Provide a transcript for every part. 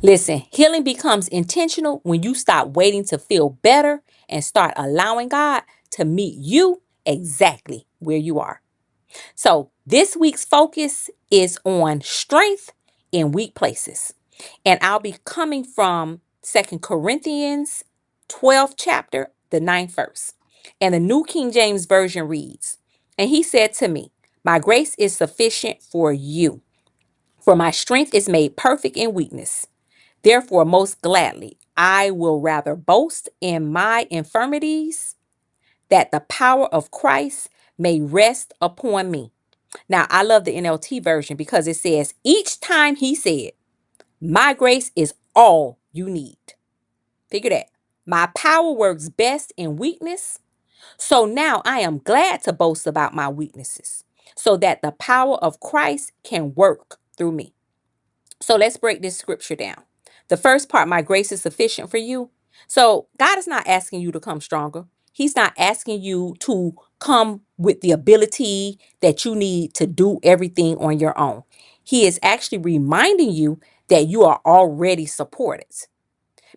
Listen, healing becomes intentional when you stop waiting to feel better and start allowing God to meet you exactly where you are. So, this week's focus is on strength in weak places. And I'll be coming from 2 Corinthians 12th chapter, the 9th verse. And the New King James Version reads, "And he said to me, My grace is sufficient for you, for my strength is made perfect in weakness. Therefore, most gladly, I will rather boast in my infirmities, that the power of Christ may rest upon me." Now, I love the NLT version because it says, each time he said, "My grace is all you need." Figure that. My power works best in weakness. So now I am glad to boast about my weaknesses so that the power of Christ can work through me. So let's break this scripture down. The first part, my grace is sufficient for you. So God is not asking you to come stronger. He's not asking you to come with the ability that you need to do everything on your own. He is actually reminding you that you are already supported,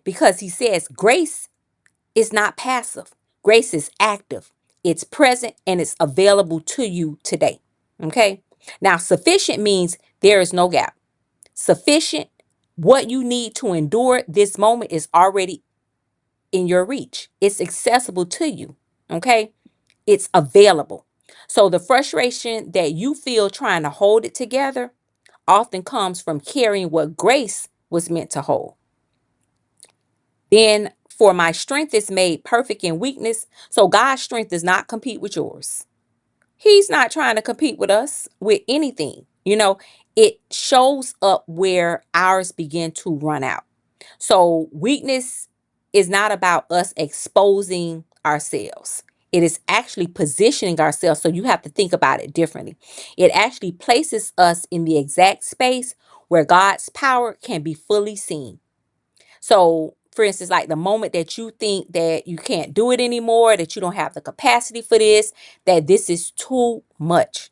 because he says grace is not passive. Grace is active. It's present and it's available to you today. Okay. Now, sufficient means there is no gap. Sufficient, what you need to endure this moment is already in your reach. It's accessible to you. Okay. It's available. So the frustration that you feel trying to hold it together often comes from carrying what grace was meant to hold. Then, for my strength is made perfect in weakness. So God's strength does not compete with yours. He's not trying to compete with us with anything. It shows up where ours begin to run out. So weakness is not about us exposing ourselves. It is actually positioning ourselves. So you have to think about it differently. It actually places us in the exact space where God's power can be fully seen. So, for instance, like the moment that you think that you can't do it anymore, that you don't have the capacity for this, that this is too much,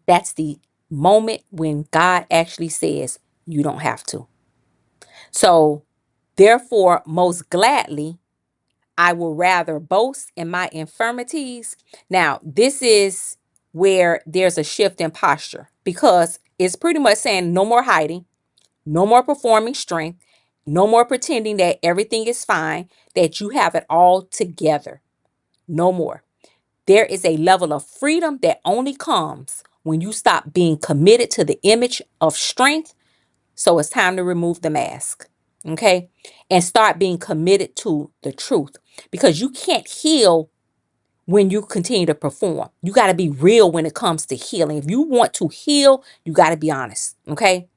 that's the moment when God actually says you don't have to. So, therefore, most gladly, I will rather boast in my infirmities. Now, this is where there's a shift in posture, because it's pretty much saying no more hiding, no more performing strength, no more pretending that everything is fine, that you have it all together. No more. There is a level of freedom that only comes when you stop being committed to the image of strength. So it's time to remove the mask. Okay. And start being committed to the truth, because you can't heal when you continue to perform. You got to be real when it comes to healing. If you want to heal, you got to be honest. Okay.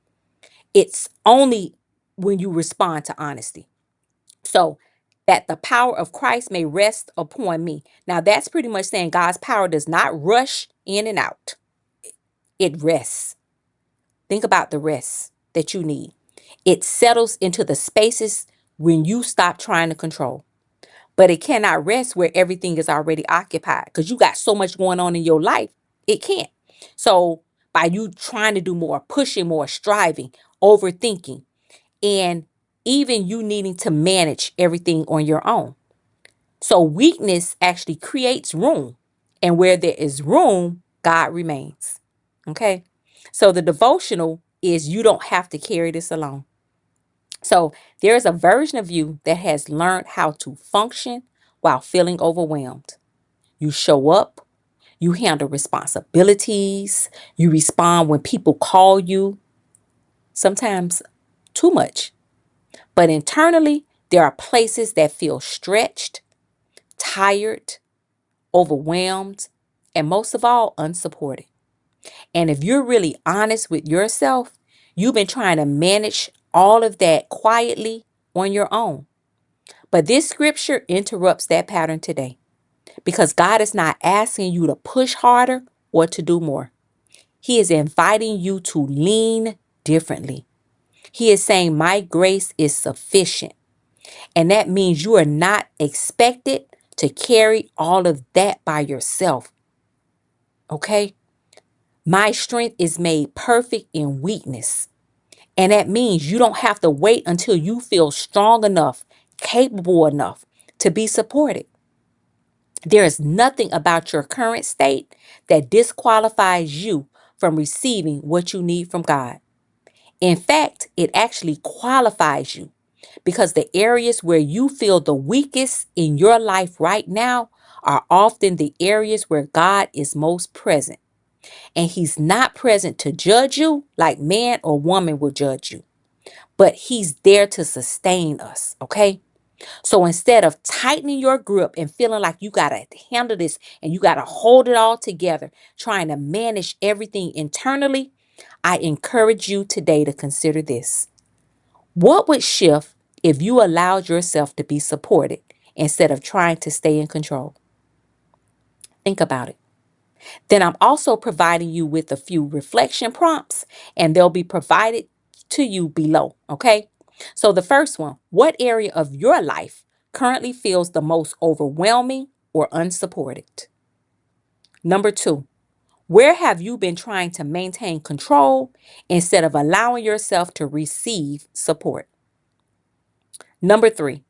It's only when you respond to honesty. So that the power of Christ may rest upon me. Now, that's pretty much saying God's power does not rush in and out, it rests. Think about the rest that you need. It settles into the spaces when you stop trying to control. But it cannot rest where everything is already occupied, because you got so much going on in your life. It can't. So by you trying to do more, pushing more, striving, overthinking, and even you needing to manage everything on your own. So weakness actually creates room. And where there is room, God remains. Okay. So the devotional is you don't have to carry this alone. So there is a version of you that has learned how to function while feeling overwhelmed. You show up, you handle responsibilities, you respond when people call you, sometimes too much. But internally, there are places that feel stretched, tired, overwhelmed, and most of all, unsupported. And if you're really honest with yourself, you've been trying to manage all of that quietly on your own. But this scripture interrupts that pattern today, because God is not asking you to push harder or to do more. He is inviting you to lean differently. He is saying, my grace is sufficient. And that means you are not expected to carry all of that by yourself. Okay? My strength is made perfect in weakness. And that means you don't have to wait until you feel strong enough, capable enough to be supported. There is nothing about your current state that disqualifies you from receiving what you need from God. In fact, it actually qualifies you because the areas where you feel the weakest in your life right now are often the areas where God is most present. And He's not present to judge you like man or woman will judge you, but He's there to sustain us, okay? So instead of tightening your grip and feeling like you got to handle this and you got to hold it all together, trying to manage everything internally, I encourage you today to consider this. What would shift if you allowed yourself to be supported instead of trying to stay in control? Think about it. Then I'm also providing you with a few reflection prompts, and they'll be provided to you below. Okay. So the first one, what area of your life currently feels the most overwhelming or unsupported? Number two, where have you been trying to maintain control instead of allowing yourself to receive support? Number three,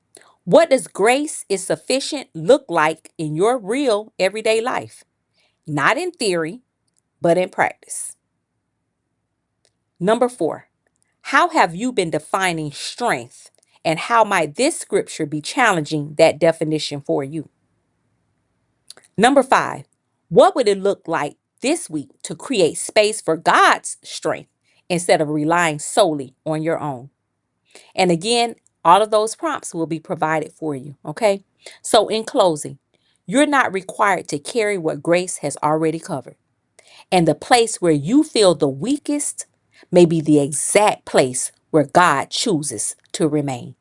what does grace is sufficient look like in your real everyday life? Not in theory, but in practice. Number four, how have you been defining strength? And how might this scripture be challenging that definition for you? Number five, what would it look like this week to create space for God's strength instead of relying solely on your own? And again, all of those prompts will be provided for you. Okay. So in closing, you're not required to carry what grace has already covered. And the place where you feel the weakest may be the exact place where God chooses to remain.